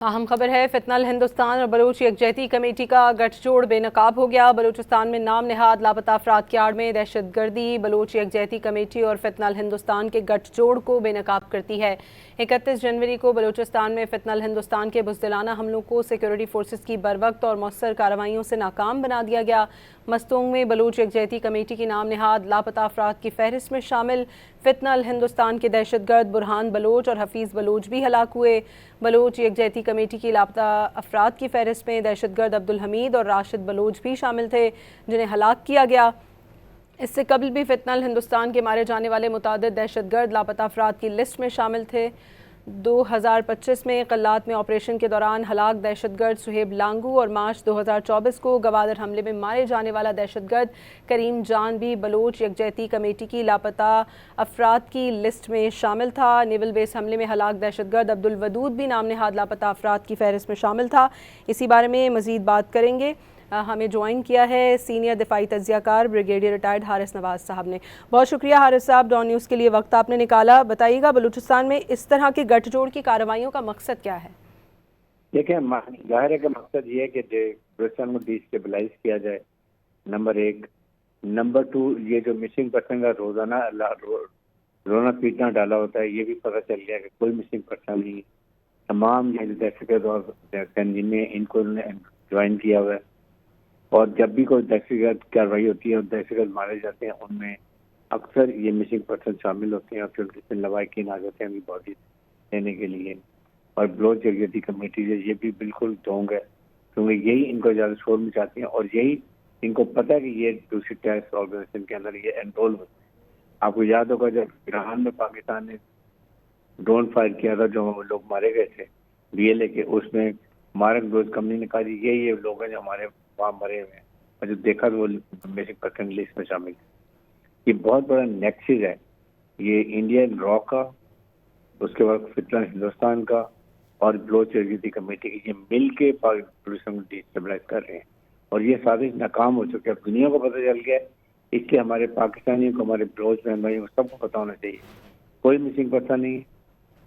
اہم خبر ہے، فتنہ ہندوستان اور بلوچ یکجہتی کمیٹی کا گٹھ جوڑ بے نقاب ہو گیا۔ بلوچستان میں نام نہاد لاپتہ افراد کی آڑ میں دہشت گردی بلوچ یکجہتی کمیٹی اور فتنہ ہندوستان کے گٹھ جوڑ کو بے نقاب کرتی ہے۔ 31 جنوری کو بلوچستان میں فتنہ ہندوستان کے بزدلانہ حملوں کو سیکورٹی فورسز کی بروقت اور مؤثر کارروائیوں سے ناکام بنا دیا گیا۔ مستونگ میں بلوچ یکجہتی کمیٹی کی نام نہاد لاپتہ افراد کی فہرست میں شامل فتنہ ہندوستان کے دہشت گرد برہان بلوچ اور حفیظ بلوچ بھی ہلاک ہوئے۔ بلوچ یکجہتی کمیٹی کی لاپتہ افراد کی فہرست میں دہشت گرد عبدالحمید اور راشد بلوچ بھی شامل تھے، جنہیں ہلاک کیا گیا۔ اس سے قبل بھی فتنہ ہندوستان کے مارے جانے والے متعدد دہشت گرد لاپتہ افراد کی لسٹ میں شامل تھے۔ 2025 میں قلات میں آپریشن کے دوران ہلاک دہشت گرد سہیب لانگو اور مارچ 2024 کو گوادر حملے میں مارے جانے والا دہشت گرد کریم جان بھی بلوچ یکجہتی کمیٹی کی لاپتہ افراد کی لسٹ میں شامل تھا۔ نیول بیس حملے میں ہلاک دہشت گرد عبدالودود بھی نام نہاد لاپتہ افراد کی فہرست میں شامل تھا۔ اسی بارے میں مزید بات کریں گے، ہمیں جوائن کیا ہے سینئر دفاعی تجزیہ کار بریگیڈیئر ریٹائرڈ حارث نواز صاحب نے۔ بہت شکریہ حارث صاحب، ڈان نیوز کے لیے وقت آپ نے نکالا۔ بتائیے گا بلوچستان میں اس طرح کے گٹھ جوڑ کی کارروائیوں کا مقصد کیا ہے؟ دیکھیں، ظاہر ہے کہ مقصد یہ ہے کہ بلوچستان کو ڈی اسٹیبلائز کیا جائے، نمبر 1۔ نمبر 2، یہ جو مسنگ پرسن کا رونا پیٹنا ڈالا ہوتا ہے، یہ بھی پتہ چل گیا کہ کوئی مسنگ پرسن نہیں، تمام یہ دہشت گرد اور تنظیمیں ان کو جوائن کیا ہوا ہے۔ اور جب بھی کوئی دہشت گرد کارروائی ہوتی ہے اور دہشت گرد مارے جاتے ہیں، ان میں اکثر یہ مسنگ پرسن شامل ہوتے ہیں اور پھر ان کے لواحقین آ جاتے ہیں باڈی دینے کے لیے۔ اور بلوچ یکجہتی کمیٹی سے یہ بھی بالکل ڈھونگ ہے، کیونکہ یہی ان کو زیادہ شور مچاتی ہیں اور یہی ان کو پتہ ہے کہ یہ دوسری ٹیررسٹ آرگنائزیشن کے اندر یہ انرول ہوتے ہیں۔ آپ کو یاد ہوگا جب ایران میں پاکستان نے ڈرون فائر کیا تھا، جو لوگ مارے گئے تھے BLA کے، اس میں مارک بلوچ کمپنی نے کہا یہ لوگ ہیں جو ہمارے وہاں مرے ہوئے ہیں، اور جو دیکھا تو وہ بیسک پرسن لسٹ میں شامل ہے۔ یہ بہت بڑا نیکسس ہے، یہ انڈین را کا، اس کے بعد فتنہ ہندوستان کا اور بلوچ یکجہتی کمیٹی کی، یہ مل کے پاکستان کو ڈی اسٹیبلائز کر رہے ہیں، اور یہ سازش ناکام ہو چکی ہے۔ اب دنیا کو پتہ چل گیا، اس لیے ہمارے پاکستانیوں کو، ہمارے بلوچ بہن بھائیوں کو سب کو پتہ ہونا چاہیے، کوئی مسنگ پرسن نہیں،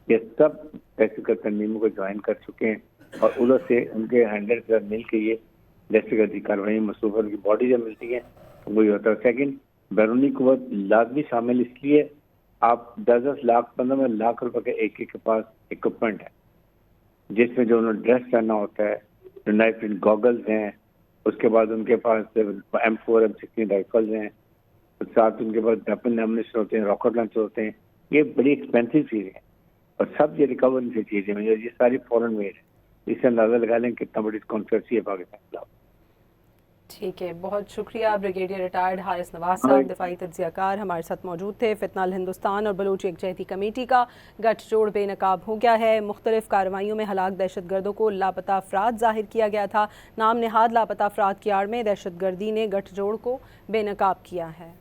یہ سب دہشت گرد تنظیموں کو جوائن کر چکے ہیں، اور ادھر سے ان کے ہینڈل کے ساتھ مل کے یہ دہشت گردی کارروائی مصروف کی باڈی جب ملتی ہے تو وہی ہوتا ہے۔ سیکنڈ، بیرونی قوت لازمی شامل، اس لیے آپ 10 لاکھ 15 لاکھ روپے کے ایک کے پاس اکوپمنٹ ہے، جس میں جو انہوں نے ڈریس پہننا ہوتا ہے، جو نائف گوگلز ہیں، اس کے بعد ان کے پاس M4 M16 رائفلز ہیں، ساتھ ان کے پاس ویپن ایمونیشن ہوتے ہیں، راکٹ لانچر ہوتے ہیں۔ یہ بڑی ایکسپینسو چیزیں ہیں اور سب یہ ریکور سے چیزیں ہیں، یہ ساری فورن میڈ ہیں۔ اس سے اندازہ لگا لیں کتنا بڑی کانسپریسی ہے پاکستان کے خلاف۔ ٹھیک ہے، بہت شکریہ بریگیڈیئر ریٹائرڈ حارث نواز صاحب، دفاعی تجزیہ کار ہمارے ساتھ موجود تھے۔ فتنہ ہندوستان اور بلوچ یکجہتی کمیٹی کا گٹھ جوڑ بے نقاب ہو گیا ہے۔ مختلف کارروائیوں میں ہلاک دہشت گردوں کو لاپتہ افراد ظاہر کیا گیا تھا۔ نام نہاد لاپتہ افراد کی آڑ میں دہشت گردی نے گٹھ جوڑ کو بے نقاب کیا ہے۔